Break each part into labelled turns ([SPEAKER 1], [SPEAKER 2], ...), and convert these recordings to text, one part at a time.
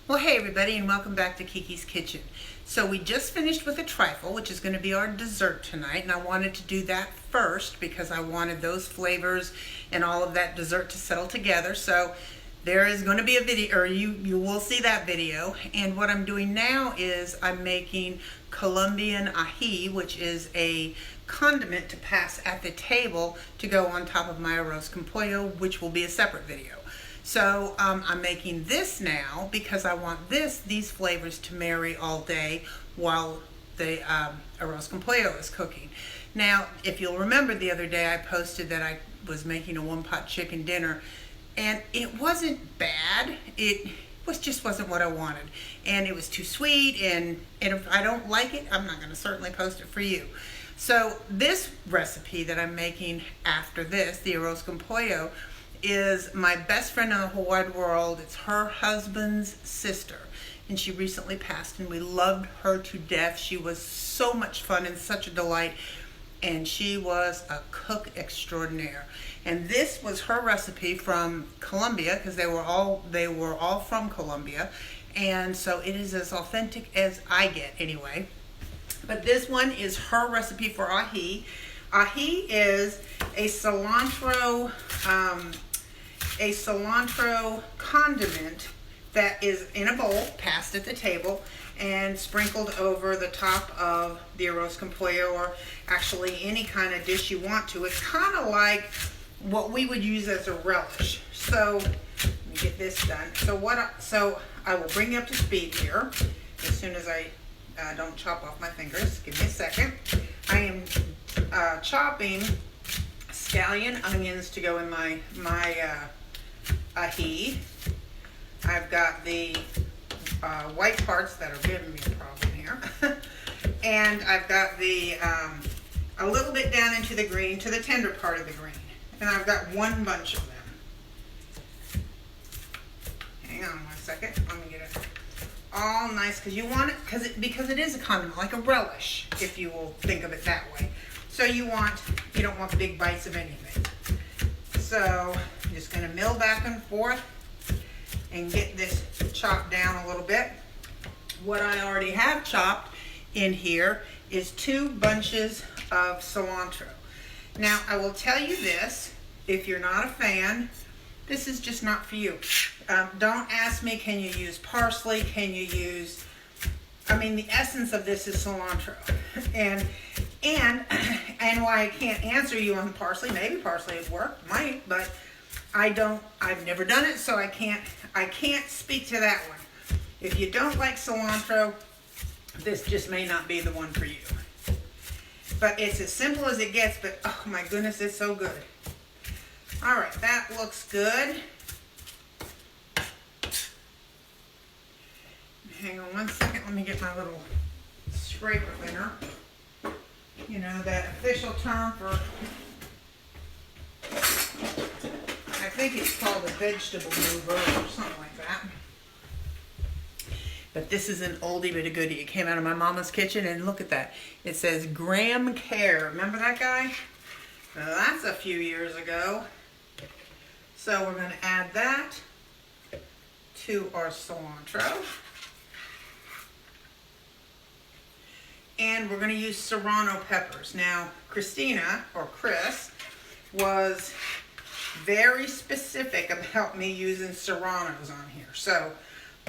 [SPEAKER 1] Well, hey everybody, and welcome back to Kiki's Kitchen. So we just finished with a trifle, which is going to be our dessert tonight, and I wanted to do that first because I wanted those flavors and all of that dessert to settle together. So there is going to be a video, or you will see that video. And what I'm doing now is I'm making Colombian ají, which is a condiment to pass at the table to go on top of my arroz con pollo, which will be a separate video. So I'm making this now because I want these flavors to marry all day while the arroz con pollo is cooking. Now, if you'll remember the other day I posted that I was making a one-pot chicken dinner, and it wasn't bad. It just wasn't what I wanted, and it was too sweet, and if I don't like it, I'm not going to certainly post it for you. So this recipe that I'm making after this, the arroz con pollo, is my best friend in the whole wide world. It's her husband's sister, and she recently passed, and we loved her to death. She was so much fun and such a delight, and she was a cook extraordinaire. And this was her recipe from Colombia, because they were all from Colombia, and so it is as authentic as I get anyway. But this one is her recipe for ají. Ají is a cilantro condiment that is in a bowl, passed at the table, and sprinkled over the top of the arroz con pollo, or actually any kind of dish you want to. It's kind of like what we would use as a relish. So let me get this done. So I will bring you up to speed here as soon as I don't chop off my fingers. Give me a second. I am chopping scallion onions to go in my ají. I've got the white parts that are giving me a problem here. And I've got the a little bit down into the green, to the tender part of the green. And I've got one bunch of them. Hang on one second. Let me get it all nice, because you want it, because it is a condiment, like a relish, if you will think of it that way. So you don't want big bites of anything. So I'm just going to mill back and forth and get this chopped down a little bit. What I already have chopped in here is 2 bunches of cilantro. Now, I will tell you this, if you're not a fan, this is just not for you. Don't ask me, can you use parsley? Can you use, the essence of this is cilantro. And why I can't answer you on parsley, maybe parsley would work, might, but I've never done it, so I can't speak to that one. If you don't like cilantro, this just may not be the one for you. But it's as simple as it gets, but oh my goodness, it's so good. All right, that looks good. Hang on one second, let me get my little scraper thinner. You know, that official term for, I think it's called a vegetable mover or something like that. But this is an oldie but a goodie. It came out of my mama's kitchen, and look at that. It says Graham Care. Remember that guy? Now that's a few years ago. So we're going to add that to our cilantro. And we're going to use Serrano peppers. Now, Cristina, or Chris, was very specific about me using Serranos on here. So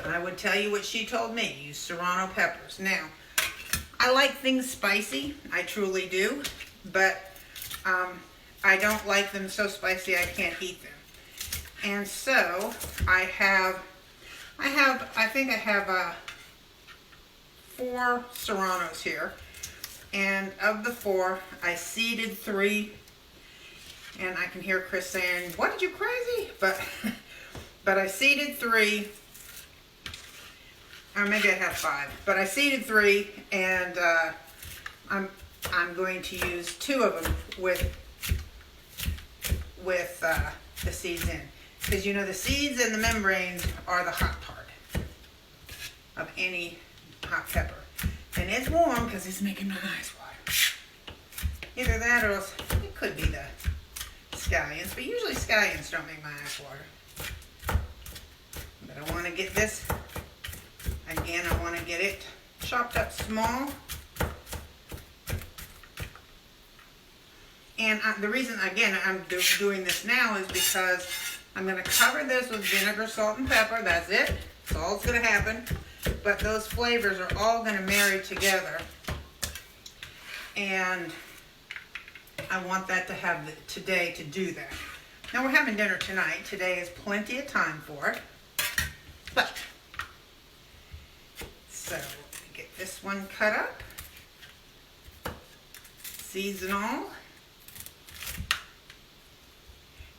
[SPEAKER 1] I would tell you what she told me. Use Serrano peppers. Now, I like things spicy. I truly do. But I don't like them so spicy I can't eat them. And so I think I have 4 Serranos here. And of the 4, I seeded 3. And I can hear Chris saying, "What, did you crazy?" But I seeded 3. Or maybe I have 5, but I seeded 3, and I'm going to use 2 of them with the seeds in, because you know the seeds and the membranes are the hot part of any hot pepper, and it's warm because it's making my eyes water. Either that, or else it could be the scallions, but usually scallions don't make my eyes water. But I want to get this Again, I want to get it chopped up small. And the reason, again, I'm doing this now is because I'm going to cover this with vinegar, salt, and pepper. That's it. That's all that's going to happen. But those flavors are all going to marry together. And I want that to have today to do that. Now we're having dinner tonight. Today is plenty of time for it. But, so, get this one cut up. Seeds and all.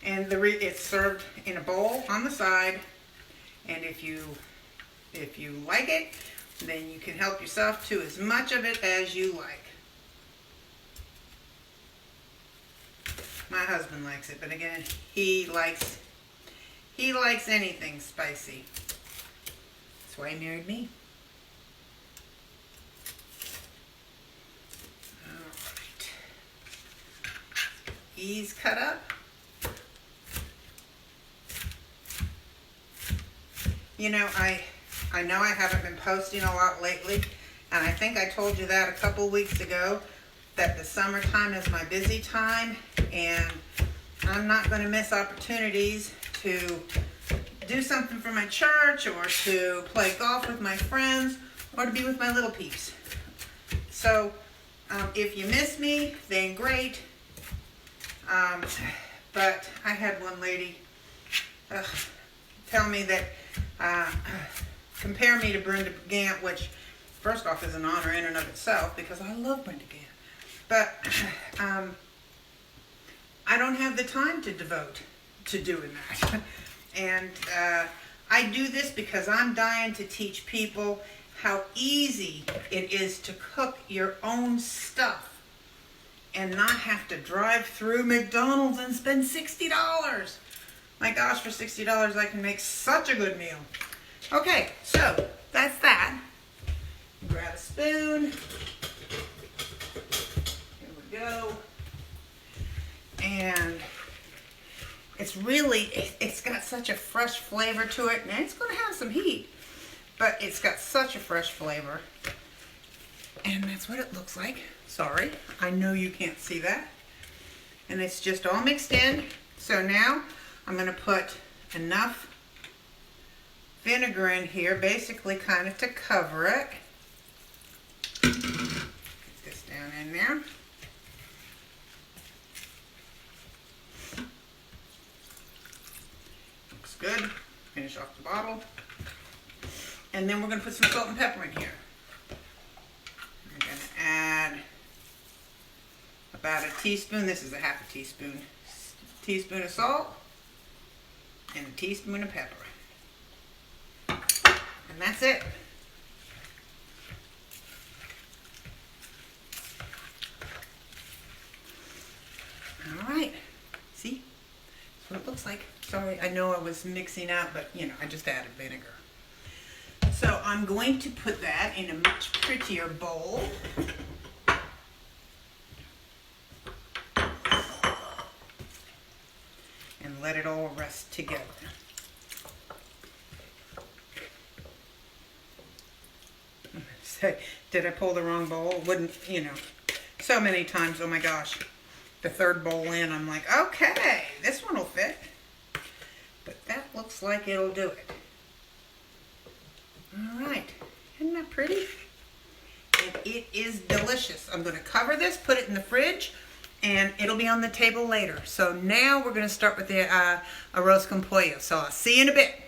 [SPEAKER 1] And it's served in a bowl on the side. And if you like it, then you can help yourself to as much of it as you like. My husband likes it, but again, he likes anything spicy. That's why he married me. All right. These cut up. You know, I know I haven't been posting a lot lately, and I think I told you that a couple weeks ago, that the summertime is my busy time, and I'm not going to miss opportunities to do something for my church, or to play golf with my friends, or to be with my little peeps. So, if you miss me, then great. But I had one lady tell me that compare me to Brenda Gant, which first off is an honor in and of itself because I love Brenda Gant. But I don't have the time to devote to doing that. And I do this because I'm dying to teach people how easy it is to cook your own stuff and not have to drive through McDonald's and spend $60. My gosh, for $60 I can make such a good meal. Okay, so that's that. Grab a spoon. Here we go. And it's got such a fresh flavor to it. And it's going to have some heat, but it's got such a fresh flavor. And that's what it looks like. Sorry, I know you can't see that. And it's just all mixed in. So now I'm going to put enough vinegar in here, basically kind of to cover it. Get this down in there. Looks good. Finish off the bottle. And then we're going to put some salt and pepper in here. We're going to add about a teaspoon. This is a half a teaspoon. Teaspoon of salt and a teaspoon of pepper. And that's it. All right. See? That's what it looks like. Sorry, I know I was mixing out, but you know, I just added vinegar. So I'm going to put that in a much prettier bowl. And let it all rest together. Say, did I pull the wrong bowl? Wouldn't, you know, so many times, oh my gosh, the third bowl in, I'm like, okay, this one will fit. But that looks like it'll do it. All right, isn't that pretty? And it is delicious. I'm going to cover this, put it in the fridge, and it'll be on the table later. So now we're going to start with the arroz con pollo. So I'll see you in a bit.